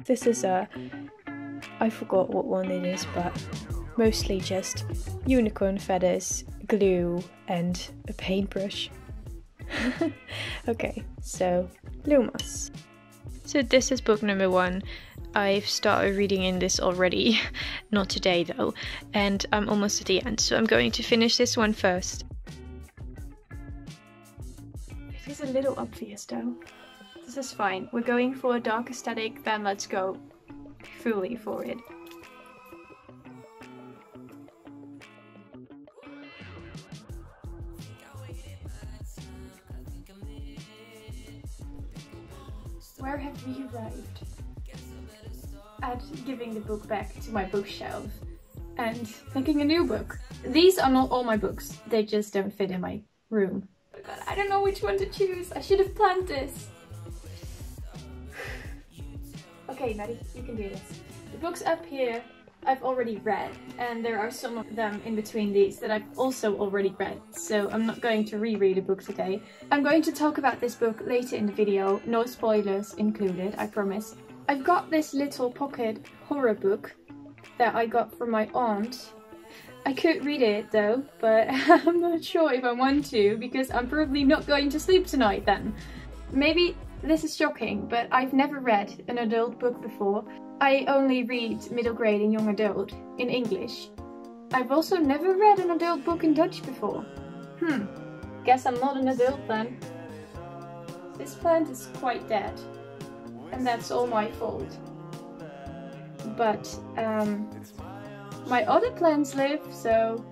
This is I forgot what one it is, but mostly just unicorn feathers, glue and a paintbrush. Okay, so Lumos. So this is book number 1. I've started reading in this already, not today though, and I'm almost at the end, so I'm going to finish this one first. It is a little obvious though. This is fine. We're going for a dark aesthetic, then let's go fully for it. Where have we arrived? At giving the book back to my bookshelf and picking a new book. These are not all my books, they just don't fit in my room. But I don't know which one to choose, I should have planned this. Okay, Maddie, you can do this. The books up here I've already read, and there are some of them in between these that I've also already read, so I'm not going to reread a book today. I'm going to talk about this book later in the video, no spoilers included, I promise. I've got this little pocket horror book that I got from my aunt. I could read it though, but I'm not sure if I want to, because I'm probably not going to sleep tonight then. Maybe this is shocking, but I've never read an adult book before. I only read middle grade and young adult in English. I've also never read an adult book in Dutch before. Guess I'm not an adult then. This plant is quite dead, and that's all my fault. But my other plants live, so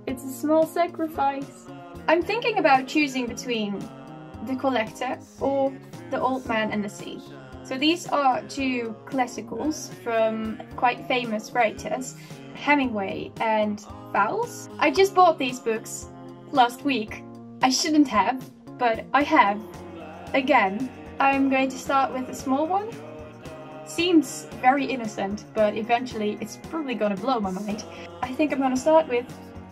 it's a small sacrifice. I'm thinking about choosing between The Collector or The Old Man and the Sea. So these are two classicals from quite famous writers, Hemingway and Fowles. I just bought these books last week. I shouldn't have, but I have. Again, I'm going to start with a small one. Seems very innocent, but eventually it's probably gonna blow my mind. I think I'm gonna start with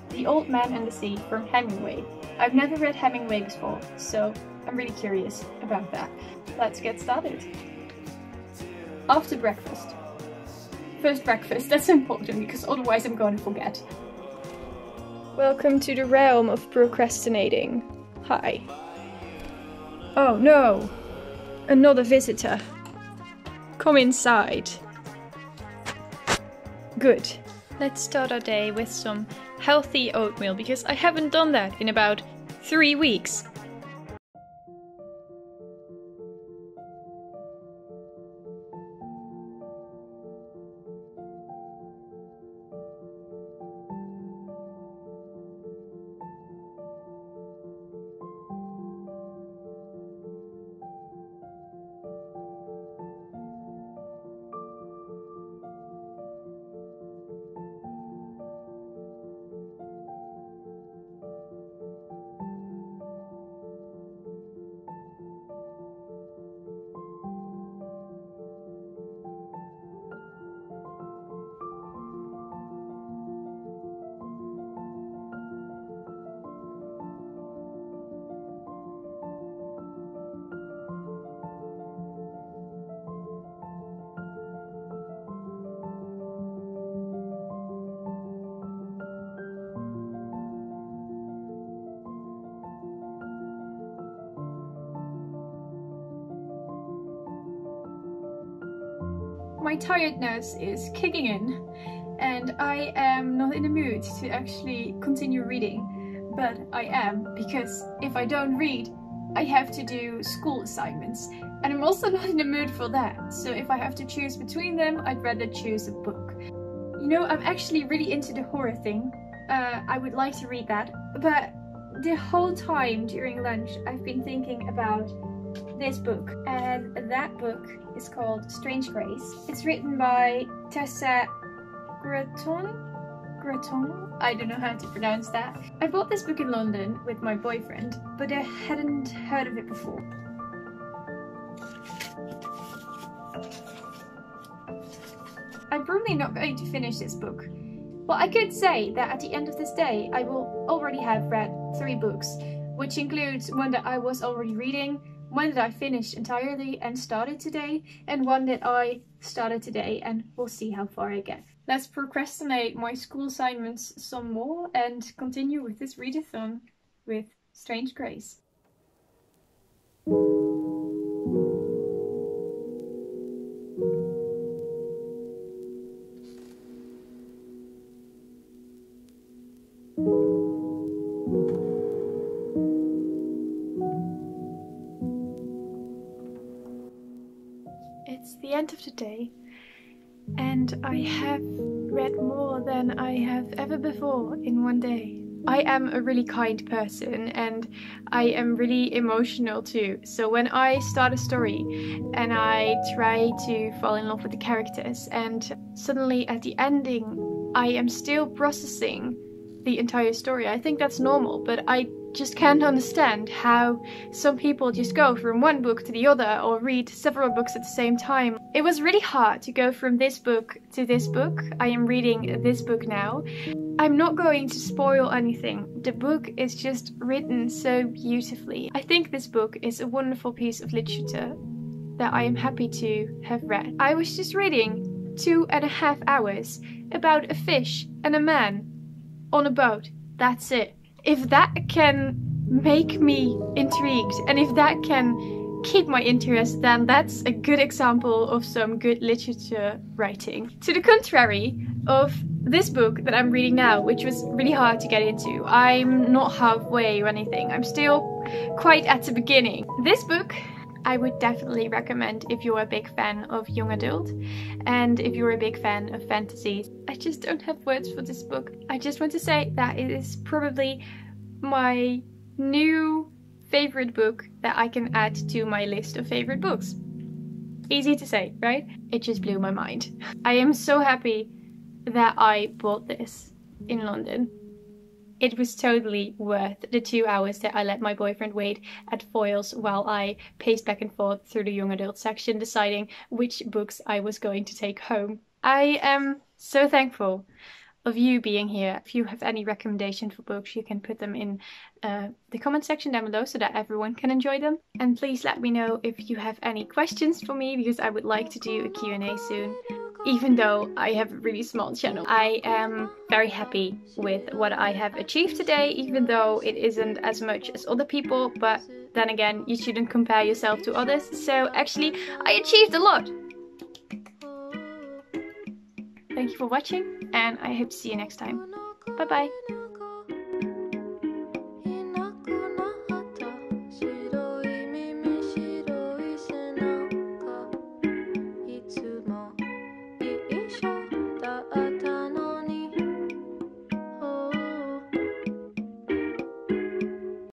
The Old Man and the Sea from Hemingway. I've never read Hemingway before, so I'm really curious about that. Let's get started. After breakfast. First breakfast, that's important because otherwise I'm going to forget. Welcome to the realm of procrastinating. Hi. Oh no! Another visitor. Come inside. Good. Let's start our day with some healthy oatmeal because I haven't done that in about 3 weeks. My tiredness is kicking in and I am not in the mood to actually continue reading, but I am, because if I don't read, I have to do school assignments and I'm also not in the mood for that, so if I have to choose between them, I'd rather choose a book. You know, I'm actually really into the horror thing. I would like to read that, but the whole time during lunch I've been thinking about this book, and that book is called Strange Grace. It's written by Tessa Gratton? I don't know how to pronounce that. I bought this book in London with my boyfriend, but I hadn't heard of it before. I'm probably not going to finish this book. Well, I could say that at the end of this day I will already have read 3 books, which includes one that I was already reading, One that I finished entirely and started today, and one that I started today, and we'll see how far I get. Let's procrastinate my school assignments some more and continue with this readathon with Strange Grace. It's the end of the day, and I have read more than I have ever before in one day. I am a really kind person, and I am really emotional too. So when I start a story and I try to fall in love with the characters, and suddenly at the ending I am still processing the entire story, I think that's normal, but I just can't understand how some people just go from one book to the other or read several books at the same time. It was really hard to go from this book to this book. I am reading this book now. I'm not going to spoil anything. The book is just written so beautifully. I think this book is a wonderful piece of literature that I am happy to have read. I was just reading 2.5 hours about a fish and a man on a boat. That's it. If that can make me intrigued, and if that can keep my interest, then that's a good example of some good literature writing. To the contrary of this book that I'm reading now, which was really hard to get into. I'm not halfway or anything. I'm still quite at the beginning. This book I would definitely recommend if you're a big fan of young adult and if you're a big fan of fantasy. I just don't have words for this book. I just want to say that it is probably my new favorite book that I can add to my list of favorite books. Easy to say, right? It just blew my mind. I am so happy that I bought this in London. It was totally worth the 2 hours that I let my boyfriend wait at Foyles while I paced back and forth through the young adult section deciding which books I was going to take home. I am so thankful of you being here. If you have any recommendation for books, you can put them in the comment section down below so that everyone can enjoy them. And please let me know if you have any questions for me, because I would like to do a Q&A soon. Even though I have a really small channel, I am very happy with what I have achieved today, even though it isn't as much as other people, but then again, you shouldn't compare yourself to others, so actually I achieved a lot. Thank you for watching, and I hope to see you next time. Bye bye!